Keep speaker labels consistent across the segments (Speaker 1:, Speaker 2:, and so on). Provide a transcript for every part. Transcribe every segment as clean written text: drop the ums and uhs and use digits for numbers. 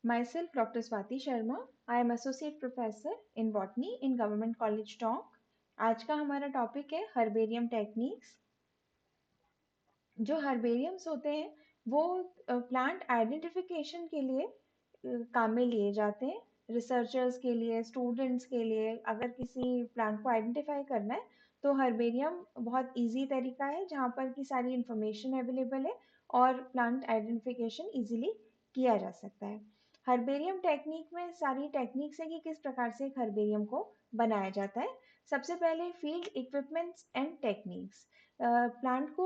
Speaker 1: Myself, Dr. Swati Sharma. I am Associate Professor in Botany in Government College Tonk. आज का हमारा topic है herbarium techniques. जो हर्बेरियम्स होते हैं वो प्लांट आइडेंटिफिकेशन के लिए काम में लिए जाते हैं। रिसर्चर्स के लिए, स्टूडेंट्स के लिए, अगर किसी प्लांट को आइडेंटिफाई करना है तो हर्बेरियम बहुत इजी तरीका है जहाँ पर की सारी इंफॉर्मेशन अवेलेबल है और प्लांट आइडेंटिफिकेशन इजीली किया जा सकता है। हर्बेरियम टेक्निक में सारी टेक्निक्स है कि किस प्रकार से एक हर्बेरियम को बनाया जाता है। सबसे पहले field equipments and techniques. Plant को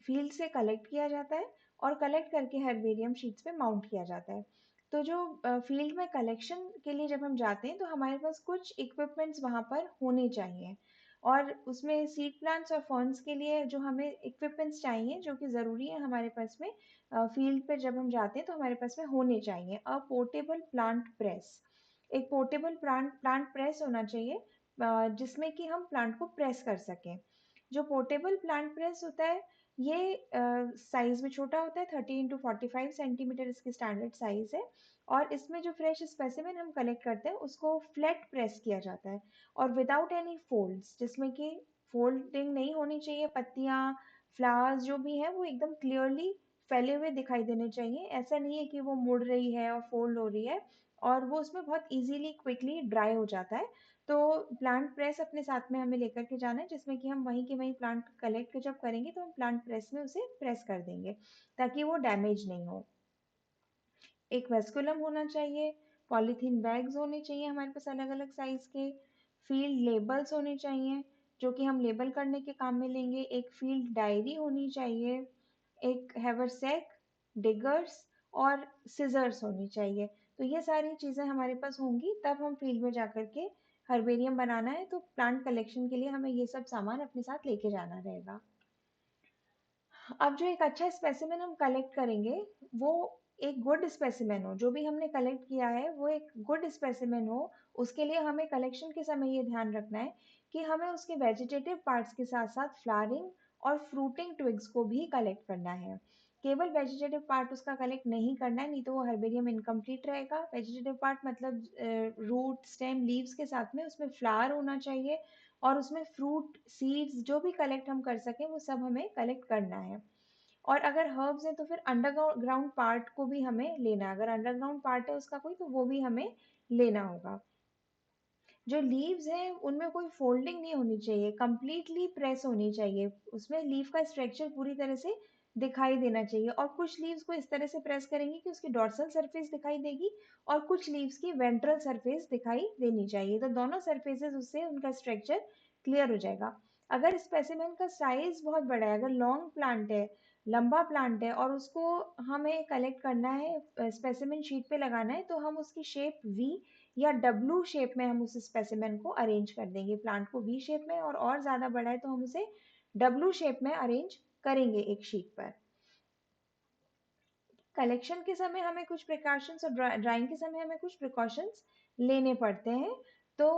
Speaker 1: फील्ड से कलेक्ट किया जाता है और कलेक्ट करके हर्बेरियम शीट्स पे माउंट किया जाता है। तो जो फील्ड में कलेक्शन के लिए जब हम जाते हैं तो हमारे पास कुछ इक्विपमेंट्स वहाँ पर होने चाहिए और उसमें सीड प्लांट्स और फर्न्स के लिए जो हमें इक्विपमेंट्स चाहिए जो कि ज़रूरी है हमारे पास में फील्ड पे जब हम जाते हैं तो हमारे पास में होने चाहिए। Portable plant press. एक पोर्टेबल प्लांट प्रेस होना चाहिए जिसमें कि हम प्लांट को प्रेस कर सकें। जो पोर्टेबल प्लांट प्रेस होता है ये साइज में छोटा होता है, 30 × 45 सेंटीमीटर इसकी स्टैंडर्ड साइज है और इसमें जो फ्रेश स्पेसिमेन हम कलेक्ट करते हैं उसको फ्लैट प्रेस किया जाता है और विदाउट एनी फोल्ड्स, जिसमें कि फोल्डिंग नहीं होनी चाहिए। पत्तियां, फ्लावर्स जो भी है वो एकदम क्लियरली फैले हुए दिखाई देने चाहिए। ऐसा नहीं है कि वो मुड़ रही है और फोल्ड हो रही है और वो उसमें बहुत इजीली क्विकली ड्राई हो जाता है। तो प्लांट प्रेस अपने साथ में हमें लेकर के जाना है जिसमें कि हम वहीं के वहीं प्लांट कलेक्ट जब करेंगे तो हम प्लांट प्रेस में उसे प्रेस कर देंगे ताकि वो डैमेज नहीं हो। एक वेस्कुलम होना चाहिए, पॉलीथीन बैग्स होने चाहिए हमारे पास अलग अलग साइज के, फील्ड लेबल्स होने चाहिए जो कि हम लेबल करने के काम में लेंगे, एक फील्ड डायरी होनी चाहिए, एक हैवरसैक, डिगर्स और सिजर्स होनी चाहिए। तो ये सारी चीज़ें हमारे पास होंगी तब हम फील्ड में जाकर के हर्बेरियम बनाना है तो प्लांट कलेक्शन के लिए हमें ये सब सामान अपने साथ लेके जाना रहेगा। अब जो एक अच्छा स्पेसिमेन हम कलेक्ट करेंगे वो एक गुड स्पेसिमेन हो। जो भी हमने कलेक्ट किया है वो एक गुड स्पेसिमेन हो। उसके लिए हमें कलेक्शन के समय ये ध्यान रखना है कि हमें उसके वेजिटेटिव पार्ट्स के साथ साथ फ्लावरिंग और फ्रूटिंग ट्विग्स को भी कलेक्ट करना है। केवल वेजिटेटिव पार्ट उसका कलेक्ट नहीं करना है, नहीं तो वो हर्बेरियम इनकम्प्लीट रहेगा। वेजिटेटिव पार्ट मतलब रूट, स्टेम, लीव्स के साथ में उसमें फ्लावर होना चाहिए और उसमें फ्रूट, सीड्स जो भी कलेक्ट हम कर सकें वो सब हमें कलेक्ट करना है। और अगर हर्ब्स है तो फिर अंडरग्राउंड पार्ट को भी हमें लेना है। अगर अंडरग्राउंड पार्ट है उसका कोई तो वो भी हमें लेना होगा। जो लीव्स हैं उनमें कोई फोल्डिंग नहीं होनी चाहिए, कंप्लीटली प्रेस होनी चाहिए। उसमें लीफ का स्ट्रक्चर पूरी तरह से दिखाई देना चाहिए और कुछ लीव्स को इस तरह से प्रेस करेंगे कि उसकी डॉर्सल सरफेस दिखाई देगी और कुछ लीव्स की वेंट्रल सरफेस दिखाई देनी चाहिए। तो दोनों सरफेसेस उससे उनका स्ट्रक्चर क्लियर हो जाएगा। अगर स्पेसिमेन का साइज बहुत बड़ा है, अगर लॉन्ग प्लांट है, लंबा प्लांट है और उसको हमें कलेक्ट करना है, स्पेसिमेन शीट पे लगाना है, तो हम उसकी शेप वी या डब्लू शेप में हम उस स्पेसिमेन को अरेंज कर देंगे। प्लांट को वी शेप में और ज़्यादा बड़ा है तो हम उसे डब्लू शेप में अरेंज करेंगे एक शीट पर। कलेक्शन के समय हमें कुछ प्रिकॉशंस और ड्राइंग के समय हमें कुछ प्रिकॉशंस लेने पड़ते हैं। तो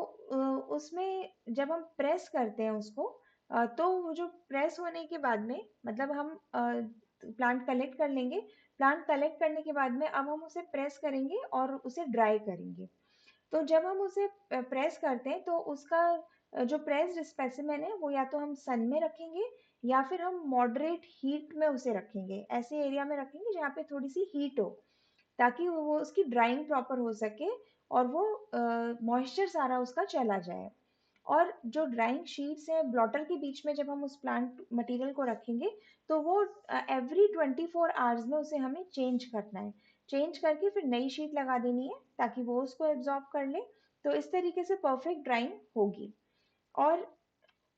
Speaker 1: उसमें जब हम प्रेस करते हैं उसको तो वो जो प्रेस होने के बाद में मतलब हम प्लांट कलेक्ट कर लेंगे। प्लांट कलेक्ट करने के बाद में अब हम उसे प्रेस करेंगे और उसे ड्राई करेंगे। तो जब हम उसे प्रेस करते हैं तो उसका जो प्रेस्ड स्पेसिमेन है वो या तो हम सन में रखेंगे या फिर हम मॉडरेट हीट में उसे रखेंगे। ऐसे एरिया में रखेंगे जहाँ पे थोड़ी सी हीट हो ताकि वो उसकी ड्राइंग प्रॉपर हो सके और वो मॉइस्चर सारा उसका चला जाए। और जो ड्राइंग शीट्स है ब्लॉटर के बीच में जब हम उस प्लांट मटेरियल को रखेंगे तो वो एवरी 24 आवर्स में उसे हमें चेंज करना है। चेंज करके फिर नई शीट लगा देनी है ताकि वो उसको एब्जॉर्ब कर ले। तो इस तरीके से परफेक्ट ड्राइंग होगी। और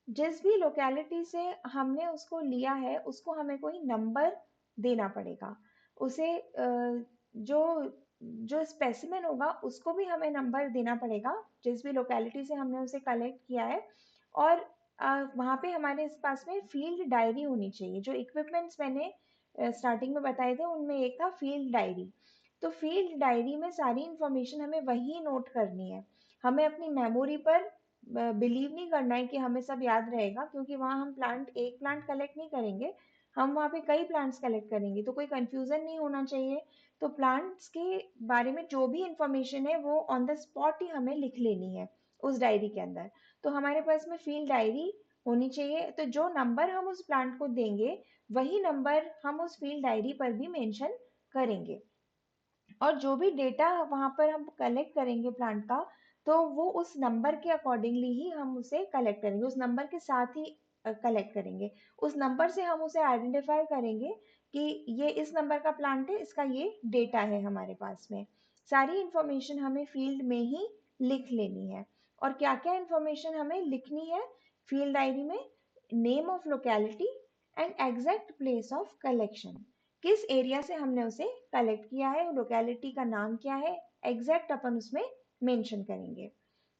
Speaker 1: जिस भी लोकेलिटी से हमने उसको लिया है उसको हमें कोई नंबर देना पड़ेगा। उसे जो जो स्पेसिमेन होगा उसको भी हमें नंबर देना पड़ेगा जिस भी लोकेलिटी से हमने उसे कलेक्ट किया है। और वहाँ पे हमारे इस पास में फील्ड डायरी होनी चाहिए। जो इक्विपमेंट्स मैंने स्टार्टिंग में बताए थे उनमें एक था फील्ड डायरी। तो फील्ड डायरी में सारी इंफॉर्मेशन हमें वही नोट करनी है। हमें अपनी मेमोरी पर बिलीव नहीं करना है कि हमें सब याद रहेगा, क्योंकि वहाँ हम एक प्लांट कलेक्ट नहीं करेंगे। हम वहाँ पे कई प्लांट्स कलेक्ट करेंगे, तो कोई कंफ्यूजन नहीं होना चाहिए। तो प्लांट्स के बारे में जो भी इंफॉर्मेशन है वो ऑन द स्पॉट ही हमें लिख लेनी है उस डायरी के अंदर। तो हमारे पास में फील्ड डायरी होनी चाहिए। तो जो नंबर हम उस प्लांट को देंगे वही नंबर हम उस फील्ड डायरी पर भी मेंशन करेंगे। और जो भी डेटा वहाँ पर हम कलेक्ट करेंगे प्लांट का, तो वो उस नंबर के अकॉर्डिंगली ही हम उसे कलेक्ट करेंगे, उस नंबर के साथ ही कलेक्ट करेंगे। उस नंबर से हम उसे आइडेंटिफाई करेंगे कि ये इस नंबर का प्लांट है, इसका ये डेटा है हमारे पास में। सारी इंफॉर्मेशन हमें फील्ड में ही लिख लेनी है। और क्या क्या इंफॉर्मेशन हमें लिखनी है फील्ड डायरी में? Name of locality and exact place of collection. किस एरिया से हमने उसे कलेक्ट किया है, लोकेलिटी का नाम क्या है, एग्जैक्ट अपन उसमें मेंशन करेंगे।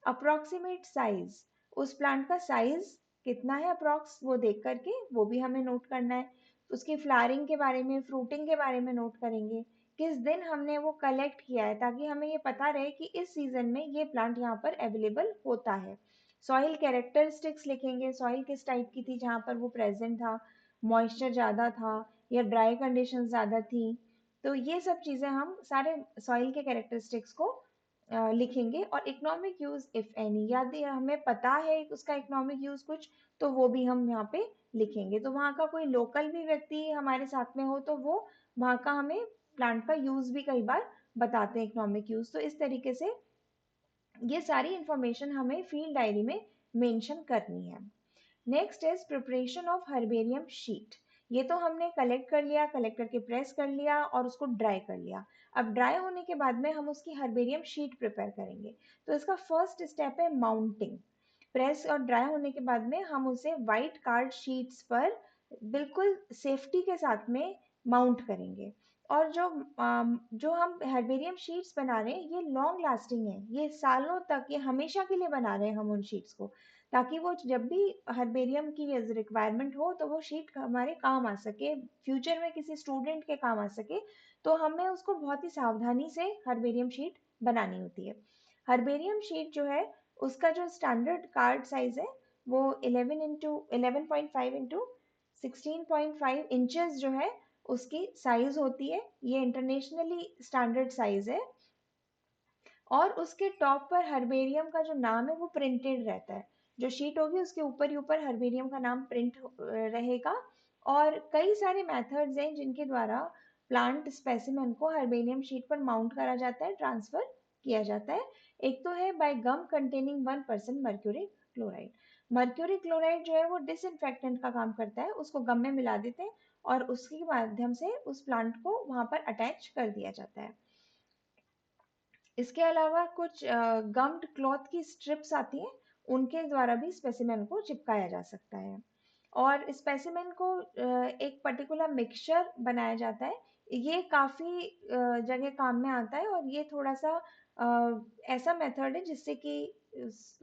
Speaker 1: अप्रोक्सीमेट साइज, उस प्लांट का साइज कितना है अप्रोक्स, वो देख करके वो भी हमें नोट करना है। उसकी फ्लावरिंग के बारे में, फ्रूटिंग के बारे में नोट करेंगे। किस दिन हमने वो कलेक्ट किया है, ताकि हमें ये पता रहे कि इस सीजन में ये प्लांट यहाँ पर अवेलेबल होता है। सॉइल कैरेक्टरिस्टिक्स लिखेंगे, सॉइल किस टाइप की थी जहाँ पर वो प्रेजेंट था, मॉइस्चर ज़्यादा था या ड्राई कंडीशन ज़्यादा थी। तो ये सब चीज़ें हम सारे सॉइल के कैरेक्टरिस्टिक्स को लिखेंगे। और इकोनॉमिक यूज इफ एनी, यदि हमें पता है उसका इकोनॉमिक यूज कुछ, तो वो भी हम यहाँ पे लिखेंगे। तो वहाँ का कोई लोकल भी व्यक्ति हमारे साथ में हो तो वो वहाँ का हमें प्लांट का यूज भी कई बार बताते हैं, इकोनॉमिक यूज। तो इस तरीके से ये सारी इंफॉर्मेशन हमें फील्ड डायरी में मेंशन करनी है। Next is preparation of herbarium sheet. ये तो हमने कलेक्ट कर लिया, कलेक्ट करके प्रेस कर लिया और उसको ड्राई कर लिया। अब ड्राई होने के बाद में हम उसकी हर्बेरियम शीट प्रिपेयर करेंगे। तो इसका फर्स्ट स्टेप है माउंटिंग। प्रेस और ड्राई होने के बाद में हम उसे वाइट कार्ड शीट्स पर बिल्कुल सेफ्टी के साथ में माउंट करेंगे। और जो हम हर्बेरियम शीट्स बना रहे हैं ये लॉन्ग लास्टिंग है, ये सालों तक, ये हमेशा के लिए बना रहे हैं हम उन शीट्स को, ताकि वो जब भी हर्बेरियम की रिक्वायरमेंट हो तो वो शीट हमारे काम आ सके, फ्यूचर में किसी स्टूडेंट के काम आ सके। तो हमें उसको बहुत ही सावधानी से हर्बेरियम शीट बनानी होती है। हर्बेरियम शीट जो है उसका जो स्टैंडर्ड कार्ड साइज है वो 11x11.5x16.5 इंचेस जो है उसकी साइज होती है। ये इंटरनेशनली स्टैंडर्ड साइज है। और उसके टॉप पर हर्बेरियम का जो नाम है वो प्रिंटेड रहता है। जो शीट होगी उसके ऊपर ही ऊपर हर्बेरियम का नाम प्रिंट रहेगा। और कई सारे मेथड्स हैं जिनके द्वारा प्लांट स्पेसिमेन को हर्बेरियम शीट पर माउंट करा जाता है, ट्रांसफर किया जाता है। एक तो है by gum containing 1% mercury chloride. Mercury chloride जो है वो डिसइंफेक्टेंट का काम करता है, उसको गम में मिला देते हैं और उसके माध्यम से उस प्लांट को वहां पर अटैच कर दिया जाता है। इसके अलावा कुछ गम्ड क्लॉथ की स्ट्रिप्स आती हैं, उनके द्वारा भी स्पेसिमेन को चिपकाया जा सकता है। और स्पेसिमेन को एक पर्टिकुलर मिक्सचर बनाया जाता है। ये काफ़ी जगह काम में आता है और ये थोड़ा सा ऐसा मेथड है जिससे कि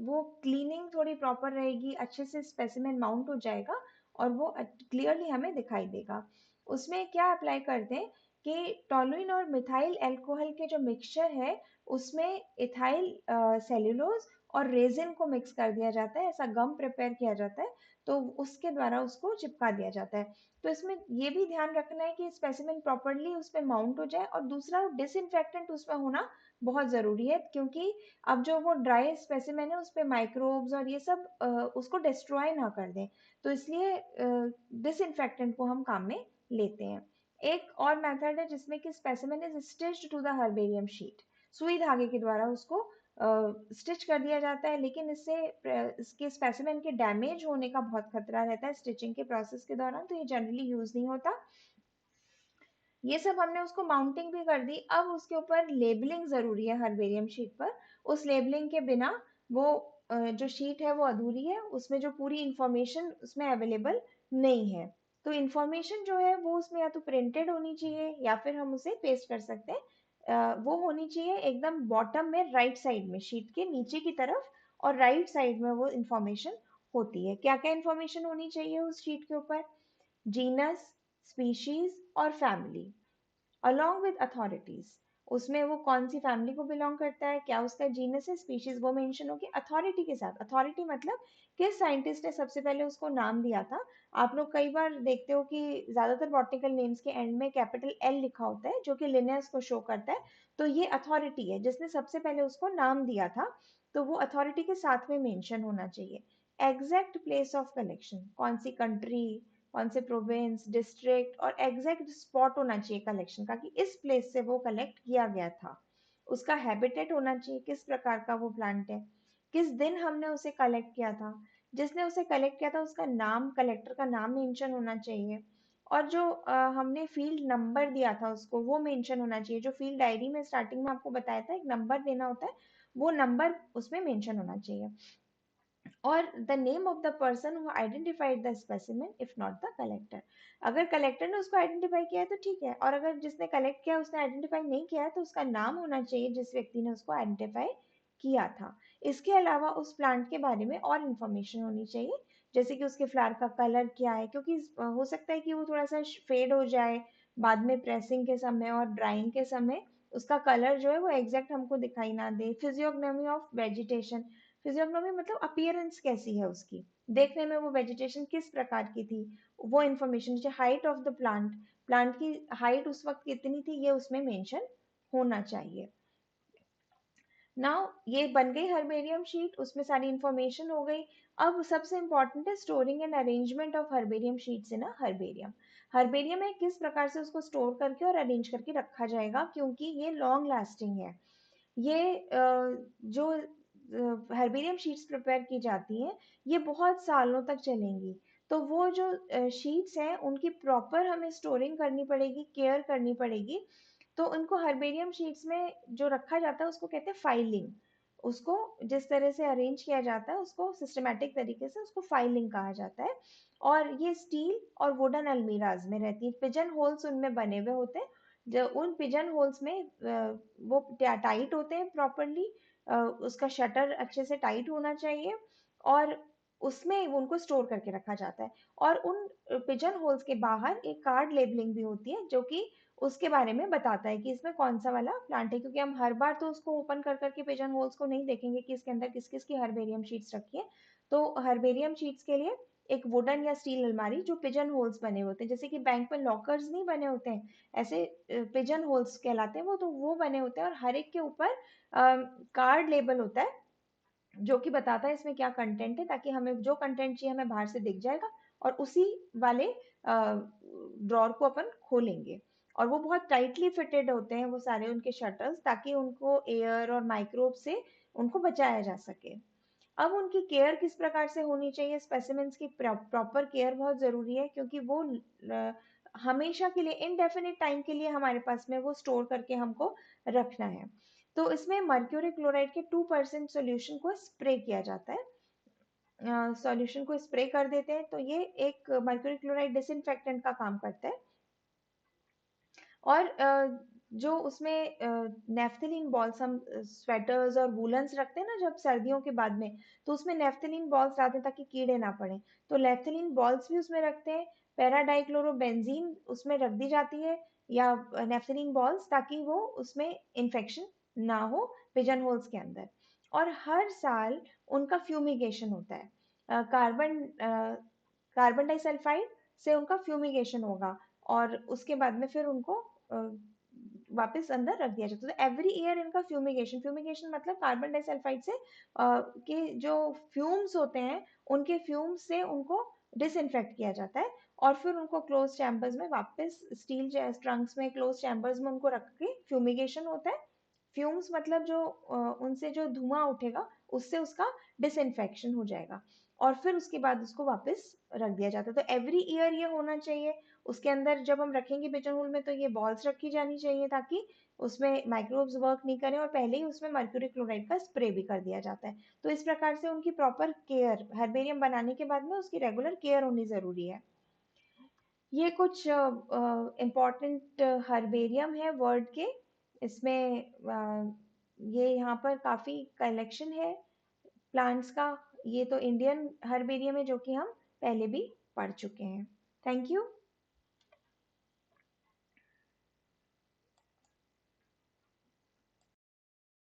Speaker 1: वो क्लीनिंग थोड़ी प्रॉपर रहेगी, अच्छे से स्पेसिमेन माउंट हो जाएगा और वो क्लियरली हमें दिखाई देगा। उसमें क्या अप्लाई करते हैं कि टोलुइन और मिथाइल अल्कोहल के जो मिक्सचर है उसमें इथाइल सेल्यूलोज और रेजिन को मिक्स कर दिया जाता है, ऐसा गम प्रिपेयर किया जाता है। तो उसके द्वारा उसको चिपका दिया जाता है। तो इसमें ये भी ध्यान रखना है कि स्पेसिमेन प्रॉपरली उस पर माउंट हो जाए। और दूसरा, डिसइंफेक्टेंट उसमें होना बहुत ज़रूरी है, क्योंकि अब जो वो ड्राई स्पेसिमेन है उस पर माइक्रोब्स और ये सब उसको डिस्ट्रॉय ना कर दें। तो इसलिए डिसइंफेक्टेंट को हम काम में लेते हैं। एक और मेथड है जिसमें कि specimen is stitched to the herbarium sheet. सुई धागे के द्वारा उसको स्टिच कर दिया जाता है, लेकिन इससे इसके स्पेसिमेन के डैमेज होने का बहुत खतरा रहता है स्टिचिंग के प्रोसेस के दौरान, तो ये जनरली यूज नहीं होता। ये सब हमने उसको माउंटिंग भी कर दी। अब उसके ऊपर लेबलिंग जरूरी है हर्बेरियम शीट पर। उस लेबलिंग के बिना वो जो शीट है वो अधूरी है, उसमें जो पूरी इंफॉर्मेशन उसमें अवेलेबल नहीं है। तो इंफॉर्मेशन जो है वो उसमें या तो प्रिंटेड होनी चाहिए या फिर हम उसे पेस्ट कर सकते हैं। वो होनी चाहिए एकदम बॉटम में, राइट साइड में, शीट के नीचे की तरफ। और राइट साइड में वो इंफॉर्मेशन होती है। क्या क्या इंफॉर्मेशन होनी चाहिए उस शीट के ऊपर? जीनस, स्पीशीज और फैमिली, along with authorities. उसमें वो कौन सी फैमिली को बिलोंग करता है, क्या उसका जीनस है, स्पीशीज, वो मेंशन होगी अथॉरिटी के साथ। अथॉरिटी मतलब किस साइंटिस्ट ने सबसे पहले उसको नाम दिया था। आप लोग कई बार देखते हो कि ज्यादातर बॉटनिकल नेम्स के एंड में कैपिटल एल लिखा होता है, जो कि लिनेस को शो करता है। तो ये अथॉरिटी है जिसने सबसे पहले उसको नाम दिया था, तो वो अथॉरिटी के साथ में मेंशन होना चाहिए। एग्जैक्ट प्लेस ऑफ कलेक्शन, कौन सी कंट्री, कौन से प्रोविंस, डिस्ट्रिक्ट, और एग्जैक्ट स्पॉट होना चाहिए कलेक्शन का कि इस प्लेस से वो कलेक्ट किया गया था। उसका हैबिटेट होना चाहिए, किस प्रकार का वो प्लांट है, किस दिन हमने उसे कलेक्ट किया था, जिसने उसे कलेक्ट किया था उसका नाम, कलेक्टर का नाम मेंशन होना चाहिए, और जो हमने फील्ड नंबर दिया था उसको वो मेंशन होना चाहिए। जो फील्ड डायरी में स्टार्टिंग में आपको बताया था एक नंबर देना होता है, वो नंबर उसमें मेंशन होना चाहिए। और the name of the person who identified the specimen if not the collector. अगर कलेक्टर ने उसको आइडेंटिफाई किया है तो ठीक है, और अगर जिसने कलेक्ट किया उसने आइडेंटिफाई नहीं किया है तो उसका नाम होना चाहिए जिस व्यक्ति ने उसको आइडेंटिफाई किया था। इसके अलावा उस प्लांट के बारे में और इंफॉर्मेशन होनी चाहिए, जैसे कि उसके फ्लावर का कलर क्या है, क्योंकि हो सकता है कि वो थोड़ा सा फेड हो जाए बाद में प्रेसिंग के समय और ड्राइंग के समय, उसका कलर जो है वो एग्जैक्ट हमको दिखाई ना दे। फिजियोग्नोमी ऑफ वेजिटेशन, फिजियोग्नोमी मतलब अपीयरेंस कैसी है उसकी, देखने में वो वेजिटेशन किस प्रकार की थी, वो information. Height of the plant, plant की हाइट उस वक्त कितनी थी, ये उसमें मेंशन होना चाहिए। नाउ ये बन गई हर्बेरियम शीट, उसमें सारी इंफॉर्मेशन हो गई। अब सबसे इंपॉर्टेंट है storing and arrangement of herbarium sheets in a herbarium. Herbarium में किस प्रकार से उसको स्टोर करके और अरेंज करके रखा जाएगा, क्योंकि ये लॉन्ग लास्टिंग है। ये जो हर्बेरियम शीट्स प्रिपेयर की जाती हैं ये बहुत सालों तक चलेंगी। तो वो जो शीट्स हैं उनकी प्रॉपर हमें स्टोरिंग करनी पड़ेगी, केयर करनी पड़ेगी। तो उनको हर्बेरियम शीट्स में जो रखा जाता है उसको कहते हैं फाइलिंग। उसको जिस तरह से अरेंज किया जाता है उसको सिस्टमेटिक तरीके से उसको फाइलिंग कहा जाता है। और ये स्टील और वुडन अलमीराज में रहती है, पिजन होल्स उनमें बने हुए होते हैं। जो उन पिजन होल्स में वो टाइट होते हैं प्रॉपरली, उसका शटर अच्छे से टाइट होना चाहिए, और उसमें उनको स्टोर करके रखा जाता है। और उन पिजन होल्स के बाहर एक कार्ड लेबलिंग भी होती है जो कि उसके बारे में बताता है कि इसमें कौन सा वाला प्लांट है, क्योंकि हम हर बार तो उसको ओपन कर करके पिजन होल्स को नहीं देखेंगे कि इसके अंदर किस किस की हर्बेरियम शीट्स रखी है। तो हर्बेरियम शीट्स के लिए एक वुडन या स्टील अलमारी जो पिजन होल्स बने होते हैं, जैसे कि बैंक में लॉकर्स नहीं बने होते हैं, ऐसे पिजन होल्स कहलाते हैं वो, तो वो बने होते हैं। और हर एक के ऊपर कार्ड लेबल होता है जो कि बताता है इसमें क्या कंटेंट है, ताकि हमें जो कंटेंट चाहिए हमें बाहर से दिख जाएगा और उसी वाले ड्रॉर को अपन खोलेंगे। और वो बहुत टाइटली फिटेड होते हैं वो सारे उनके शटर्स, ताकि उनको एयर और माइक्रोब से उनको बचाया जा सके। अब उनकी केयर किस प्रकार से होनी चाहिए, स्पेसिमेंस की प्रॉपर केयर बहुत जरूरी है, क्योंकि वो हमेशा के लिए इनडेफिनिट टाइम के लिए हमारे पास में वो स्टोर करके हमको रखना है। तो इसमें मर्क्यूरी क्लोराइड के 2% सॉल्यूशन को स्प्रे किया जाता है। सॉल्यूशन को स्प्रे कर देते हैं तो ये एक मर्क्यूरी क्लोराइड डिसइंफेक्टेंट का काम करता है। और जो उसमें नेफ्थलीन बॉल्स हम स्वेटर्स और वूलन्स रखते हैं ना जब सर्दियों के बाद में, तो उसमें नेफ्थलीन बॉल्स डालते हैं ताकि कीड़े ना पड़े। तो नेफ्थलीन बॉल्स भी उसमें रखते हैं, पैराडाइक्लोरोबेंजीन उसमें रख दी जाती है, या नेफ्थलीन बॉल्स, ताकि वो उसमें इन्फेक्शन ना हो पिजन होल्स के अंदर। और हर साल उनका फ्यूमिगेशन होता है, कार्बन डाइसल्फाइड से उनका फ्यूमिगेशन होगा, और उसके बाद में फिर उनको वापस अंदर रख दिया जाता है। तो एवरी ईयर इनका फ्यूमिगेशन, फ्यूमिगेशन मतलब कार्बन डाइसल्फाइड से के जो फ्यूम्स होते हैं उनके फ्यूम्स से उनको डिसइंफेक्ट किया जाता है, और फिर उनको क्लोज चैम्बर्स में वापस स्टील ट्रंक्स में क्लोज चैम्बर्स में उनको रख के फ्यूमिगेशन होता है। फ्यूम्स मतलब जो उनसे जो धुआं उठेगा उससे उसका डिसइंफेक्शन हो जाएगा, और फिर उसके बाद उसको वापस रख दिया जाता है। तो एवरी ईयर ये होना चाहिए। उसके अंदर जब हम रखेंगे पिजन होल में तो ये बॉल्स रखी जानी चाहिए ताकि उसमें माइक्रोब्स वर्क नहीं करें, और पहले ही उसमें मर्क्यूरी क्लोराइड का स्प्रे भी कर दिया जाता है। तो इस प्रकार से उनकी प्रॉपर केयर हर्बेरियम बनाने के बाद में उसकी रेगुलर केयर होनी जरूरी है। ये कुछ इम्पोर्टेंट हर्बेरियम है वर्ल्ड के। इसमें ये यहाँ पर काफी कलेक्शन है प्लांट्स का। ये तो इंडियन हर्बेरियम है जो कि हम पहले भी पढ़ चुके हैं। Thank you.